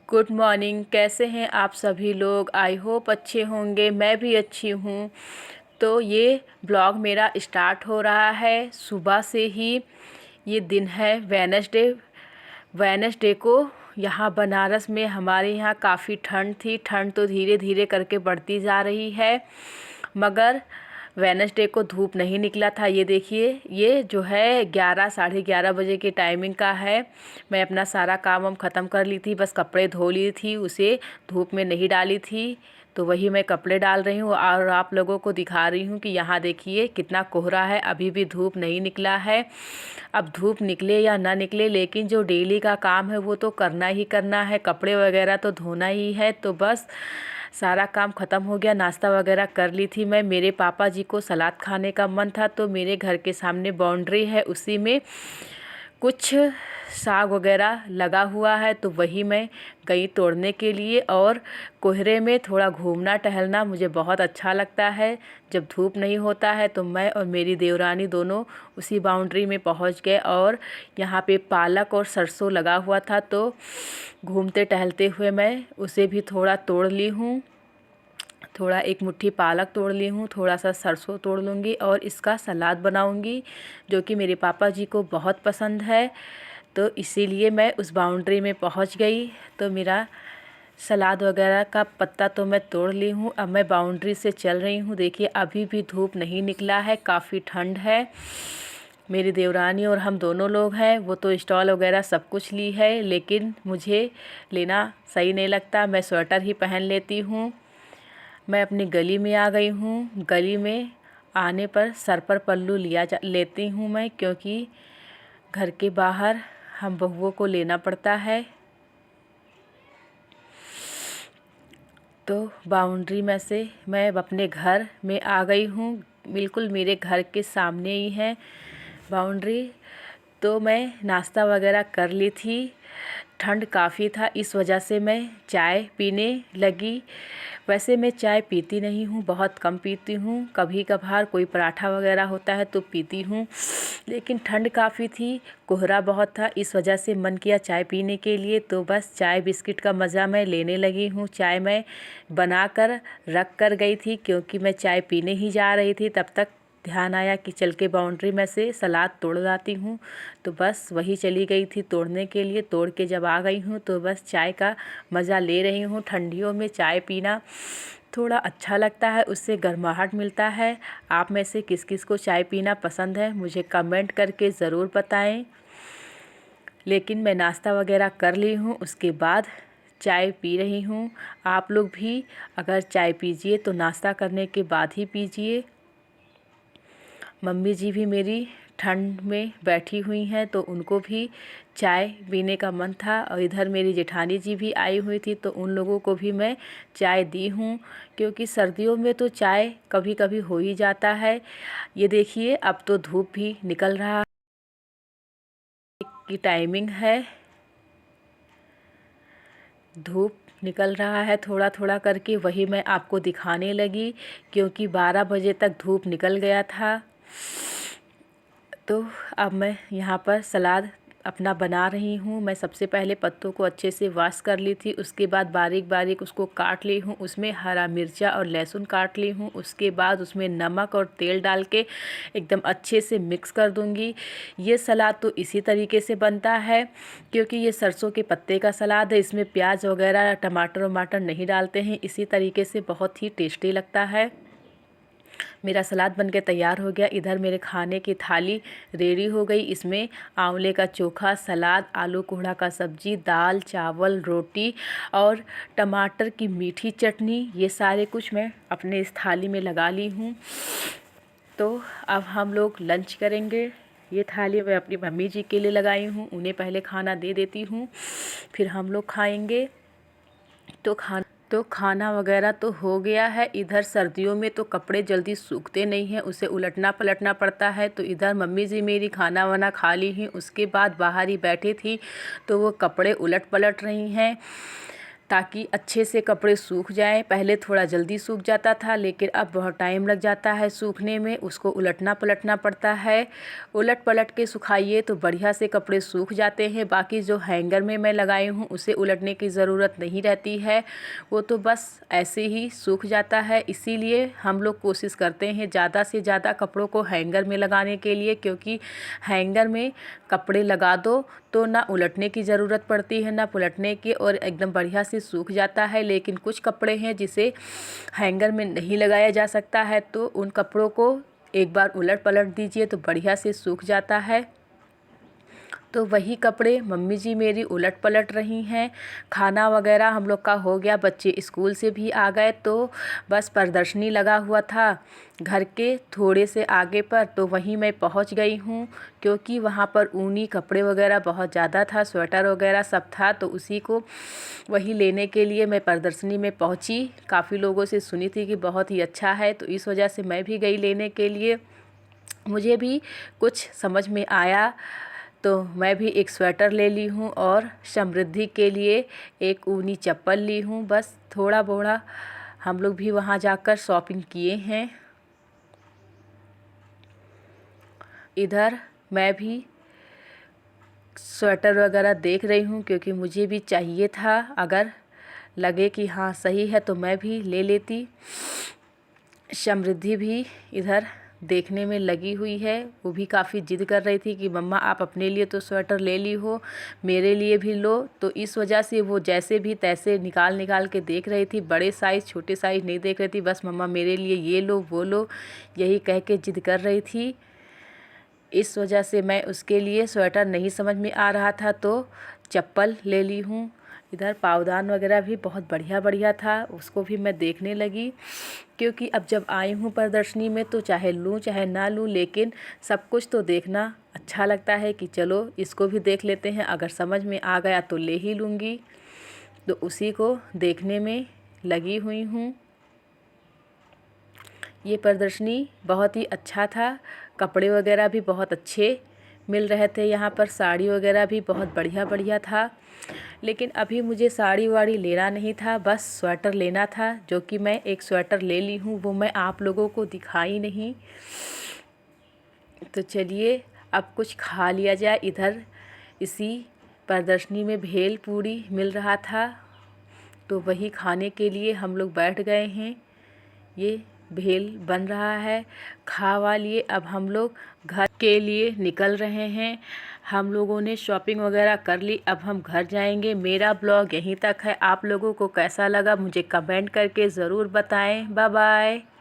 Good morning. कैसे हैं आप सभी लोग? आई होप अच्छे होंगे। मैं भी अच्छी हूँ। तो ये ब्लॉग मेरा स्टार्ट हो रहा है सुबह से ही। ये दिन है वेडनेसडे। वेडनेसडे को यहाँ बनारस में हमारे यहाँ काफ़ी ठंड थी। ठंड तो धीरे धीरे करके बढ़ती जा रही है, मगर वेडनेसडे को धूप नहीं निकला था। ये देखिए, ये जो है 11 साढ़े 11 बजे की टाइमिंग का है। मैं अपना सारा काम वाम ख़त्म कर ली थी, बस कपड़े धो ली थी, उसे धूप में नहीं डाली थी। तो वही मैं कपड़े डाल रही हूँ और आप लोगों को दिखा रही हूँ कि यहाँ देखिए कितना कोहरा है। अभी भी धूप नहीं निकला है। अब धूप निकले या ना निकले, लेकिन जो डेली का काम है वो तो करना ही करना है। कपड़े वगैरह तो धोना ही है। तो बस सारा काम ख़त्म हो गया। नाश्ता वगैरह कर ली थी मैं। मेरे पापा जी को सलाद खाने का मन था, तो मेरे घर के सामने बाउंड्री है, उसी में कुछ साग वगैरह लगा हुआ है, तो वही मैं गई तोड़ने के लिए। और कोहरे में थोड़ा घूमना टहलना मुझे बहुत अच्छा लगता है। जब धूप नहीं होता है तो मैं और मेरी देवरानी दोनों उसी बाउंड्री में पहुंच गए, और यहाँ पे पालक और सरसों लगा हुआ था, तो घूमते टहलते हुए मैं उसे भी थोड़ा तोड़ ली हूँ। थोड़ा एक मुट्ठी पालक तोड़ ली हूँ, थोड़ा सा सरसों तोड़ लूँगी और इसका सलाद बनाऊँगी, जो कि मेरे पापा जी को बहुत पसंद है। तो इसीलिए मैं उस बाउंड्री में पहुँच गई। तो मेरा सलाद वगैरह का पत्ता तो मैं तोड़ ली हूँ। अब मैं बाउंड्री से चल रही हूँ। देखिए, अभी भी धूप नहीं निकला है, काफ़ी ठंड है। मेरी देवरानी और हम दोनों लोग हैं। वो तो स्टॉल वगैरह सब कुछ ली है, लेकिन मुझे लेना सही नहीं लगता। मैं स्वेटर ही पहन लेती हूँ। मैं अपनी गली में आ गई हूँ। गली में आने पर सर पर पल्लू लेती हूँ मैं, क्योंकि घर के बाहर हम बहुओं को लेना पड़ता है। तो बाउंड्री में से मैं अपने घर में आ गई हूँ। बिल्कुल मेरे घर के सामने ही है बाउंड्री। तो मैं नाश्ता वगैरह कर ली थी। ठंड काफ़ी था, इस वजह से मैं चाय पीने लगी। वैसे मैं चाय पीती नहीं हूँ, बहुत कम पीती हूँ। कभी कभार कोई पराठा वगैरह होता है तो पीती हूँ, लेकिन ठंड काफ़ी थी, कोहरा बहुत था, इस वजह से मन किया चाय पीने के लिए। तो बस चाय बिस्किट का मज़ा मैं लेने लगी हूँ। चाय मैं बना कर रख कर गई थी, क्योंकि मैं चाय पीने ही जा रही थी। तब तक ध्यान आया कि चल के बाउंड्री में से सलाद तोड़ लाती हूँ। तो बस वही चली गई थी तोड़ने के लिए। तोड़ के जब आ गई हूँ तो बस चाय का मज़ा ले रही हूँ। ठंडियों में चाय पीना थोड़ा अच्छा लगता है, उससे गर्माहट मिलता है। आप में से किस किस को चाय पीना पसंद है, मुझे कमेंट करके ज़रूर बताएं। लेकिन मैं नाश्ता वगैरह कर ली हूँ, उसके बाद चाय पी रही हूँ। आप लोग भी अगर चाय पीजिए तो नाश्ता करने के बाद ही पीजिए। मम्मी जी भी मेरी ठंड में बैठी हुई हैं, तो उनको भी चाय पीने का मन था। और इधर मेरी जेठानी जी भी आई हुई थी, तो उन लोगों को भी मैं चाय दी हूँ, क्योंकि सर्दियों में तो चाय कभी कभी हो ही जाता है। ये देखिए, अब तो धूप भी निकल रहा की टाइमिंग है। धूप निकल रहा है थोड़ा थोड़ा करके, वही मैं आपको दिखाने लगी, क्योंकि 12 बजे तक धूप निकल गया था। तो अब मैं यहाँ पर सलाद अपना बना रही हूँ। मैं सबसे पहले पत्तों को अच्छे से वॉश कर ली थी, उसके बाद बारीक बारीक उसको काट ली हूँ। उसमें हरा मिर्चा और लहसुन काट ली हूँ। उसके बाद उसमें नमक और तेल डाल के एकदम अच्छे से मिक्स कर दूँगी। ये सलाद तो इसी तरीके से बनता है, क्योंकि ये सरसों के पत्ते का सलाद है। इसमें प्याज वगैरह टमाटर वमाटर नहीं डालते हैं। इसी तरीके से बहुत ही टेस्टी लगता है। मेरा सलाद बनके तैयार हो गया। इधर मेरे खाने की थाली रेडी हो गई। इसमें आंवले का चोखा, सलाद, आलू कोहड़ा का सब्जी, दाल, चावल, रोटी और टमाटर की मीठी चटनी, ये सारे कुछ मैं अपने इस थाली में लगा ली हूँ। तो अब हम लोग लंच करेंगे। ये थाली मैं अपनी मम्मी जी के लिए लगाई हूँ, उन्हें पहले खाना दे देती हूँ, फिर हम लोग खाएंगे। तो खाना वगैरह तो हो गया है। इधर सर्दियों में तो कपड़े जल्दी सूखते नहीं हैं, उसे उलटना पलटना पड़ता है। तो इधर मम्मी जी मेरी खाना वाना खा ली हैं, उसके बाद बाहर ही बैठी थी, तो वो कपड़े उलट पलट रही हैं। ताकि अच्छे से कपड़े सूख जाएं। पहले थोड़ा जल्दी सूख जाता था, लेकिन अब बहुत टाइम लग जाता है सूखने में। उसको उलटना पलटना पड़ता है। उलट पलट के सुखाइए तो बढ़िया से कपड़े सूख जाते हैं। बाकी जो हैंगर में मैं लगाई हूँ उसे उलटने की ज़रूरत नहीं रहती है, वो तो बस ऐसे ही सूख जाता है। इसीलिए हम लोग कोशिश करते हैं ज़्यादा से ज़्यादा कपड़ों को हैंगर में लगाने के लिए, क्योंकि हैंगर में कपड़े लगा दो तो ना उलटने की ज़रूरत पड़ती है ना पलटने की, और एकदम बढ़िया से सूख जाता है। लेकिन कुछ कपड़े हैं जिसे हैंगर में नहीं लगाया जा सकता है, तो उन कपड़ों को एक बार उलट पलट दीजिए तो बढ़िया से सूख जाता है। तो वही कपड़े मम्मी जी मेरी उलट पलट रही हैं। खाना वगैरह हम लोग का हो गया, बच्चे स्कूल से भी आ गए, तो बस प्रदर्शनी लगा हुआ था घर के थोड़े से आगे पर, तो वहीं मैं पहुंच गई हूं, क्योंकि वहां पर ऊनी कपड़े वगैरह बहुत ज़्यादा था, स्वेटर वगैरह सब था, तो उसी को वही लेने के लिए मैं प्रदर्शनी में पहुंची। काफ़ी लोगों से सुनी थी कि बहुत ही अच्छा है, तो इस वजह से मैं भी गई लेने के लिए। मुझे भी कुछ समझ में आया, तो मैं भी एक स्वेटर ले ली हूँ और समृद्धि के लिए एक ऊनी चप्पल ली हूँ। बस थोड़ा बोड़ा हम लोग भी वहाँ जाकर शॉपिंग किए हैं। इधर मैं भी स्वेटर वगैरह देख रही हूँ, क्योंकि मुझे भी चाहिए था। अगर लगे कि हाँ सही है तो मैं भी ले लेती। समृद्धि भी इधर देखने में लगी हुई है। वो भी काफ़ी जिद कर रही थी कि मम्मा आप अपने लिए तो स्वेटर ले ली हो, मेरे लिए भी लो। तो इस वजह से वो जैसे भी तैसे निकाल निकाल के देख रही थी। बड़े साइज़ छोटे साइज़ नहीं देख रही थी, बस मम्मा मेरे लिए ये लो वो लो यही कह के जिद कर रही थी। इस वजह से मैं उसके लिए स्वेटर नहीं समझ में आ रहा था तो चप्पल ले ली हूँ। इधर पावदान वगैरह भी बहुत बढ़िया बढ़िया था, उसको भी मैं देखने लगी, क्योंकि अब जब आई हूँ प्रदर्शनी में तो चाहे लूँ चाहे ना लूँ, लेकिन सब कुछ तो देखना अच्छा लगता है कि चलो इसको भी देख लेते हैं, अगर समझ में आ गया तो ले ही लूँगी। तो उसी को देखने में लगी हुई हूँ। ये प्रदर्शनी बहुत ही अच्छा था, कपड़े वगैरह भी बहुत अच्छे मिल रहे थे यहाँ पर, साड़ी वगैरह भी बहुत बढ़िया बढ़िया था। लेकिन अभी मुझे साड़ी वाड़ी लेना नहीं था, बस स्वेटर लेना था, जो कि मैं एक स्वेटर ले ली हूँ, वो मैं आप लोगों को दिखाई नहीं। तो चलिए अब कुछ खा लिया जाए। इधर इसी प्रदर्शनी में भेल पूड़ी मिल रहा था, तो वही खाने के लिए हम लोग बैठ गए हैं। ये भेल बन रहा है, खा लिए अब हम लोग घर के लिए निकल रहे हैं। हम लोगों ने शॉपिंग वगैरह कर ली, अब हम घर जाएंगे। मेरा ब्लॉग यहीं तक है। आप लोगों को कैसा लगा मुझे कमेंट करके ज़रूर बताएं। Bye bye.